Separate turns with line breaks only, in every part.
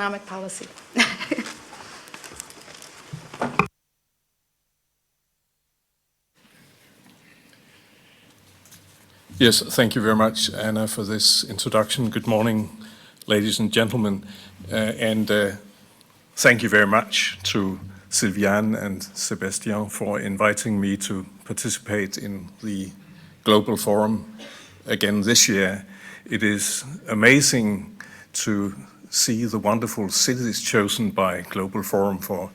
economic policy.
Yes, thank you very much, Anna, for this introduction. Good morning, ladies and gentlemen, and thank you very much to Sylviane and Sébastien for inviting me to participate in the Global Forum again this year. It is amazing to see the wonderful cities chosen by Global Forum for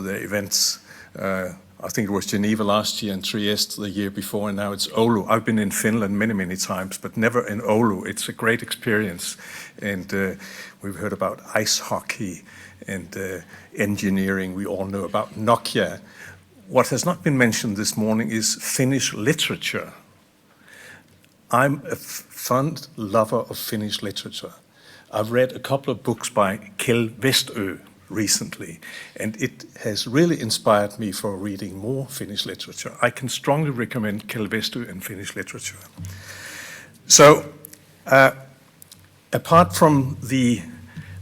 their events. I think it was Geneva last year and Trieste the year before, and now it's Oulu. I've been in Finland many, many times, but never in Oulu. It's a great experience. And we've heard about ice hockey and engineering. We all know about Nokia. What has not been mentioned this morning is Finnish literature. I'm a fond lover of Finnish literature. I've read a couple of books by Kjell Westö recently, and it has really inspired me for reading more Finnish literature. I can strongly recommend Kjell Westö and Finnish literature. So, apart from the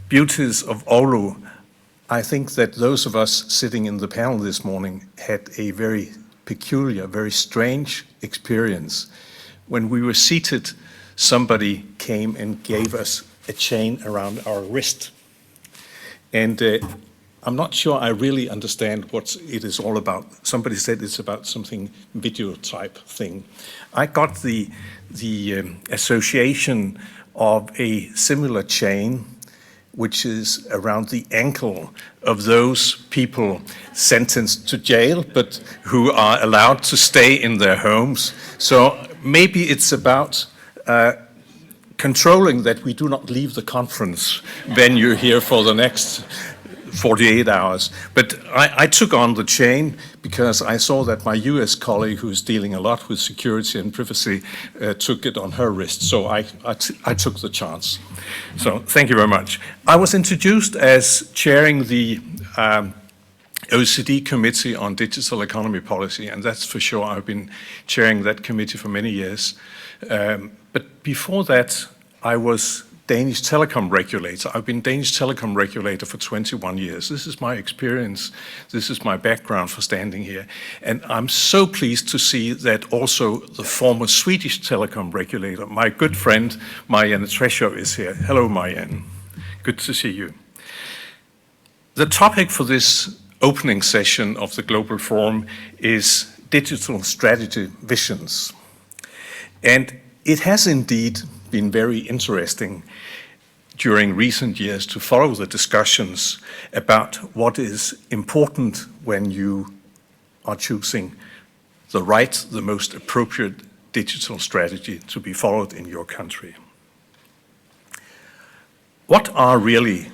beauties of Oulu, I think that those of us sitting in the panel this morning had a very peculiar, very strange experience. When we were seated, somebody came and gave us a chain around our wrist. And I'm not sure I really understand what it is all about. Somebody said it's about something video type thing. I got the association of a similar chain, which is around the ankle of those people sentenced to jail, but who are allowed to stay in their homes. So maybe it's about controlling that we do not leave the conference venue here for the next 48 hours. But I took on the chain because I saw that my US colleague, who's dealing a lot with security and privacy, took it on her wrist. So I took the chance. So thank you very much. I was introduced as chairing the OECD Committee on Digital Economy Policy, and that's for sure. I've been chairing that committee for many years. But before that, I was Danish telecom regulator. I've been Danish telecom regulator for 21 years. This is my experience. This is my background for standing here. And I'm so pleased to see that also the former Swedish telecom regulator, my good friend Marianne Treschow, is here. Hello, Marianne. Good to see you. The topic for this opening session of the Global Forum is digital strategy visions. And it has indeed been very interesting during recent years to follow the discussions about what is important when you are choosing the right, the most appropriate digital strategy to be followed in your country. What are really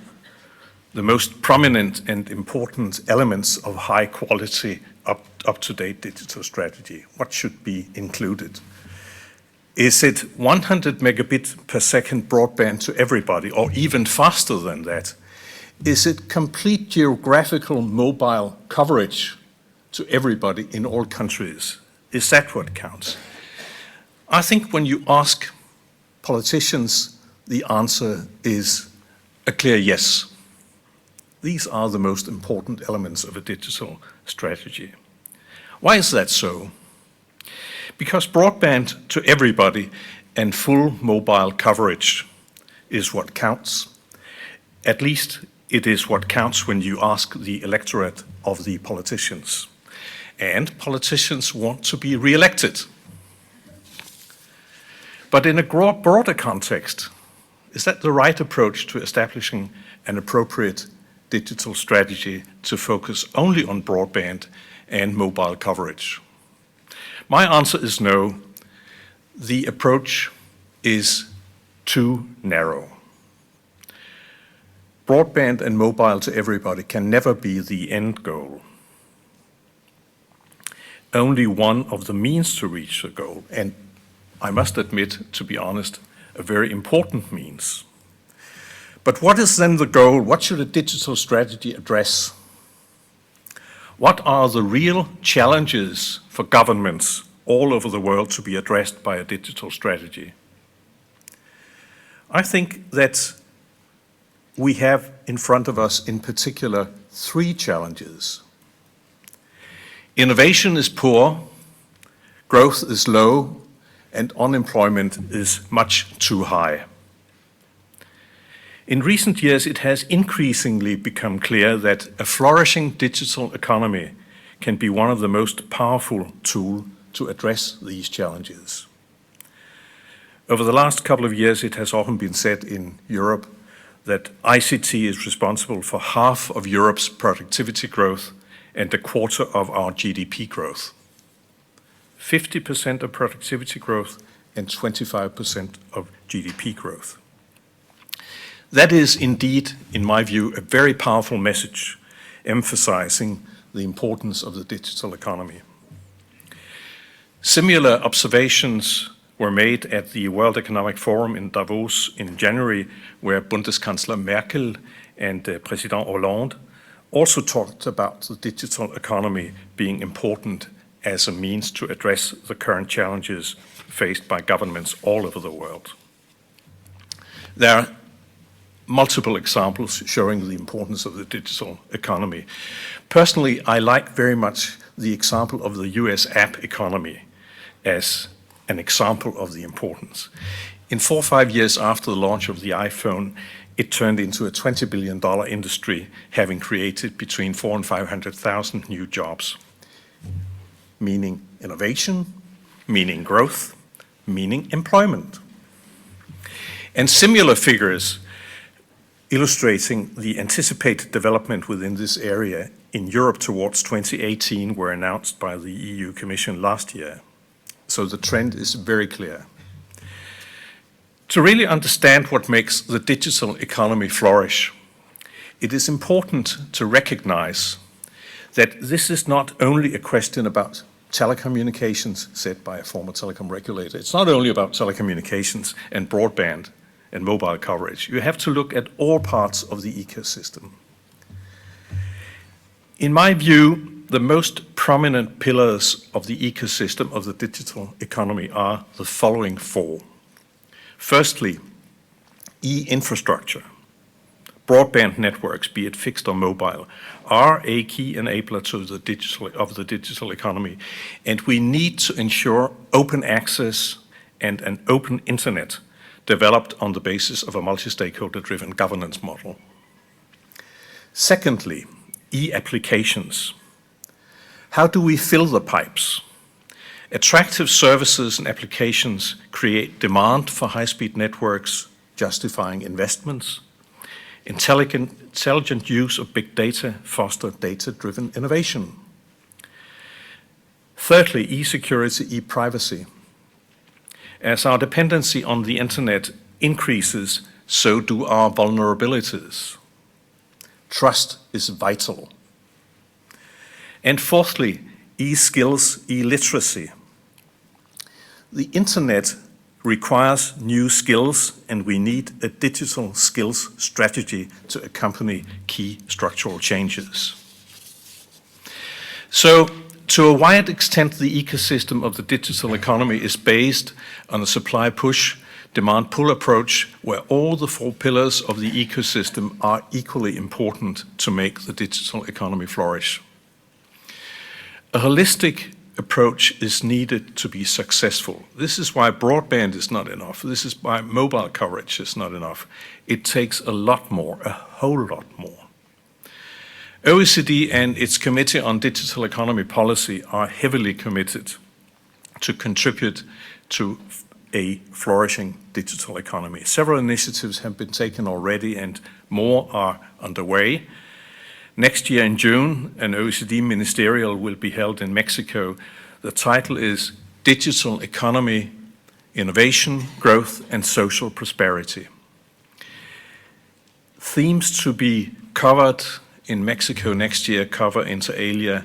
the most prominent and important elements of high quality, up-to-date digital strategy? What should be included? Is it 100 megabit per second broadband to everybody, or even faster than that? Is it complete geographical mobile coverage to everybody in all countries? Is that what counts? I think when you ask politicians, the answer is a clear yes. These are the most important elements of a digital strategy. Why is that so? Because broadband to everybody and full mobile coverage is what counts. At least it is what counts when you ask the electorate of the politicians. And politicians want to be re-elected. But in a broader context, is that the right approach to establishing an appropriate digital strategy to focus only on broadband and mobile coverage? My answer is no. The approach is too narrow. Broadband and mobile to everybody can never be the end goal. Only one of the means to reach the goal, and I must admit, to be honest, a very important means. But what is then the goal? What should a digital strategy address? What are the real challenges for governments all over the world to be addressed by a digital strategy? I think that we have in front of us in particular three challenges. Innovation is poor, growth is low, and unemployment is much too high. In recent years, it has increasingly become clear that a flourishing digital economy can be one of the most powerful tools to address these challenges. Over the last couple of years, it has often been said in Europe that ICT is responsible for half of Europe's productivity growth and a quarter of our GDP growth. 50% of productivity growth and 25% of GDP growth. That is indeed, in my view, a very powerful message emphasizing the importance of the digital economy. Similar observations were made at the World Economic Forum in Davos in January, where Bundeskanzler Merkel and President Hollande also talked about the digital economy being important as a means to address the current challenges faced by governments all over the world. There are multiple examples showing the importance of the digital economy. Personally, I like very much the example of the US app economy as an example of the importance. In 4 or 5 years after the launch of the iPhone, it turned into a $20 billion industry, having created between 400,000 and 500,000 new jobs. Meaning innovation, meaning growth, meaning employment. And similar figures illustrating the anticipated development within this area in Europe towards 2018 were announced by the EU Commission last year. So the trend is very clear. To really understand what makes the digital economy flourish, it is important to recognize that this is not only a question about telecommunications, said by a former telecom regulator. It's not only about telecommunications and broadband and mobile coverage. You have to look at all parts of the ecosystem. In my view, the most prominent pillars of the ecosystem of the digital economy are the following four. Firstly, e-infrastructure. Broadband networks, be it fixed or mobile, are a key enabler to the digital economy, and we need to ensure open access and an open internet developed on the basis of a multi-stakeholder-driven governance model. Secondly, e-applications. How do we fill the pipes? Attractive services and applications create demand for high-speed networks, justifying investments. Intelligent use of big data foster data-driven innovation. Thirdly, e-security, e-privacy. As our dependency on the internet increases, so do our vulnerabilities. Trust is vital. And fourthly, e-skills, e-literacy. The internet requires new skills, and we need a digital skills strategy to accompany key structural changes. So, to a wide extent, the ecosystem of the digital economy is based on a supply-push, demand-pull approach where all the four pillars of the ecosystem are equally important to make the digital economy flourish. A holistic approach is needed to be successful. This is why broadband is not enough. This is why mobile coverage is not enough. It takes a lot more, a whole lot more. OECD and its Committee on Digital Economy Policy are heavily committed to contribute to a flourishing digital economy. Several initiatives have been taken already and more are underway. Next year in June, an OECD ministerial will be held in Mexico. The title is Digital Economy, Innovation, Growth and Social Prosperity. Themes to be covered in Mexico next year cover inter alia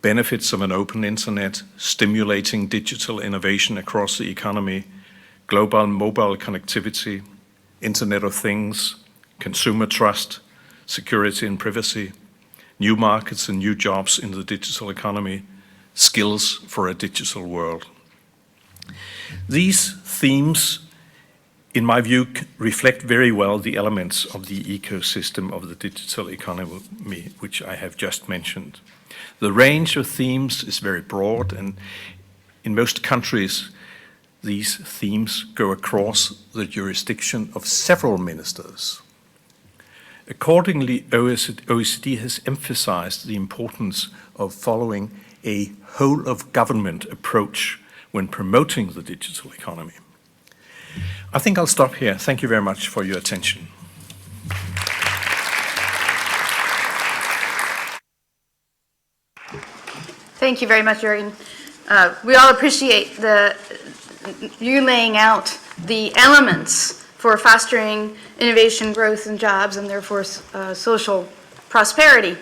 benefits of an open internet, stimulating digital innovation across the economy, global mobile connectivity, Internet of Things, consumer trust, security and privacy, new markets and new jobs in the digital economy, skills for a digital world. These themes in my view, reflect very well the elements of the ecosystem of the digital economy, which I have just mentioned. The range of themes is very broad, and in most countries, these themes go across the jurisdiction of several ministers. Accordingly, OECD has emphasized the importance of following a whole-of-government approach when promoting the digital economy. I think I'll stop here. Thank you very much for your attention.
Thank you very much, Jørgen. We all appreciate you laying out the elements for fostering innovation, growth, and jobs, and therefore social prosperity.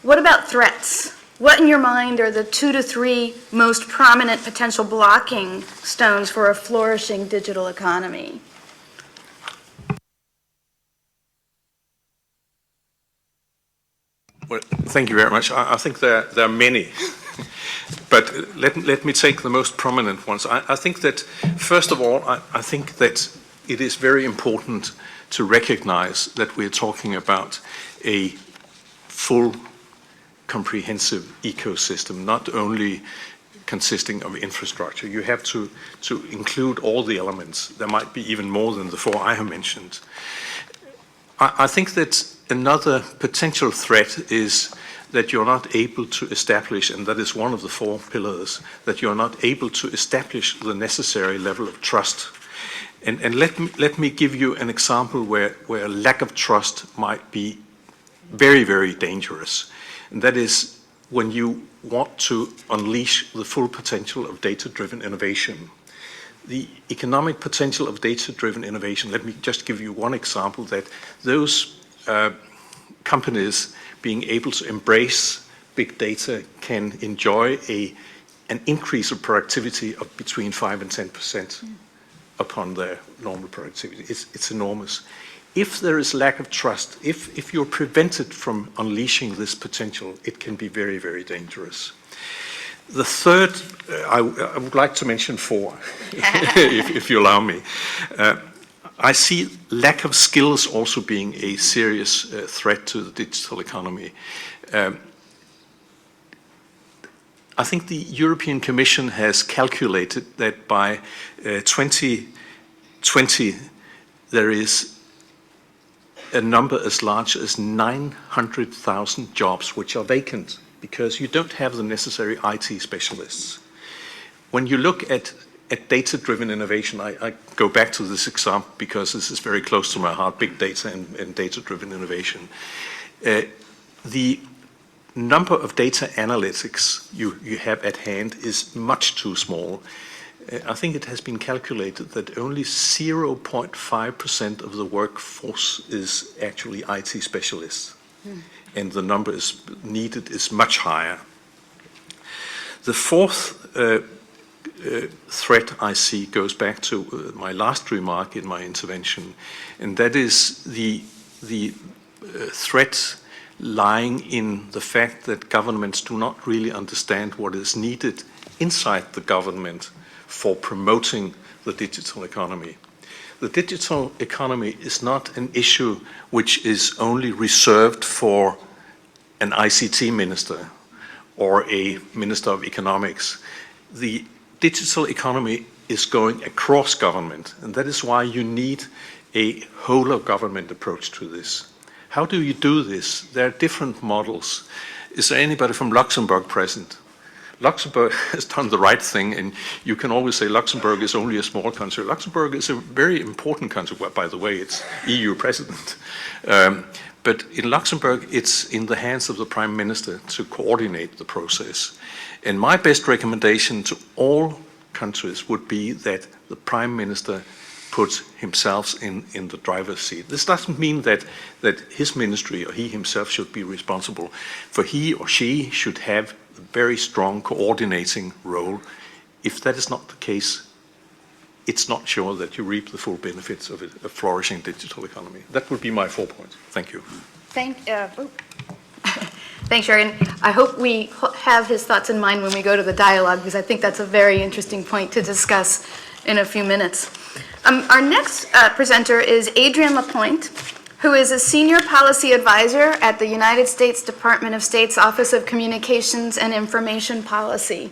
What about threats? What, in your mind, are the 2 to 3 most prominent potential blocking stones for a flourishing digital economy?
Well, thank you very much. I think there are many, but let me take the most prominent ones. I think that, first of all, I think that it is very important to recognize that we're talking about a full, comprehensive ecosystem, not only consisting of infrastructure. You have to include all the elements. There might be even more than the 4 I have mentioned. I think that another potential threat is that you're not able to establish, and that is one of the 4 pillars, that you're not able to establish the necessary level of trust. And let me give you an example where lack of trust might be very, very dangerous. And that is when you want to unleash the full potential of data-driven innovation. The economic potential of data-driven innovation, let me just give you one example, that those companies being able to embrace big data can enjoy an increase of productivity of between 5 and 10% upon their normal productivity. It's enormous. If there is lack of trust, if you're prevented from unleashing this potential, it can be very, very dangerous. The third, I would like to mention 4, if you allow me. I see lack of skills also being a serious threat to the digital economy. I think the European Commission has calculated that by 2020 there is a number as large as 900,000 jobs which are vacant because you don't have the necessary IT specialists. When you look at data-driven innovation, I go back to this example because this is very close to my heart, big data and data-driven innovation. The number of data analytics you have at hand is much too small. I think it has been calculated that only 0.5% of the workforce is actually IT specialists, and the number needed is much higher. The 4th threat I see goes back to my last remark in my intervention, and that is the threat lying in the fact that governments do not really understand what is needed inside the government for promoting the digital economy. The digital economy is not an issue which is only reserved for an ICT minister or a minister of economics. The digital economy is going across government, and that is why you need a whole-of-government approach to this. How do you do this? There are different models. Is there anybody from Luxembourg present? Luxembourg has done the right thing, and you can always say Luxembourg is only a small country. Luxembourg is a very important country. Well, by the way, it's EU president. But in Luxembourg, it's in the hands of the Prime Minister to coordinate the process. And my best recommendation to all countries would be that the Prime Minister puts himself in the driver's seat. This doesn't mean that his ministry or he himself should be responsible, for he or she should have a very strong coordinating role. If that is not the case, it's not sure that you reap the full benefits of a flourishing digital economy. That would be my 4 points. Thank you.
Thanks, Jørgen. I hope we have his thoughts in mind when we go to the dialogue, because I think that's a very interesting point to discuss in a few minutes. Our next presenter is Adrienne Lapointe, who is a Senior Policy Advisor at the United States Department of State's Office of Communications and Information Policy.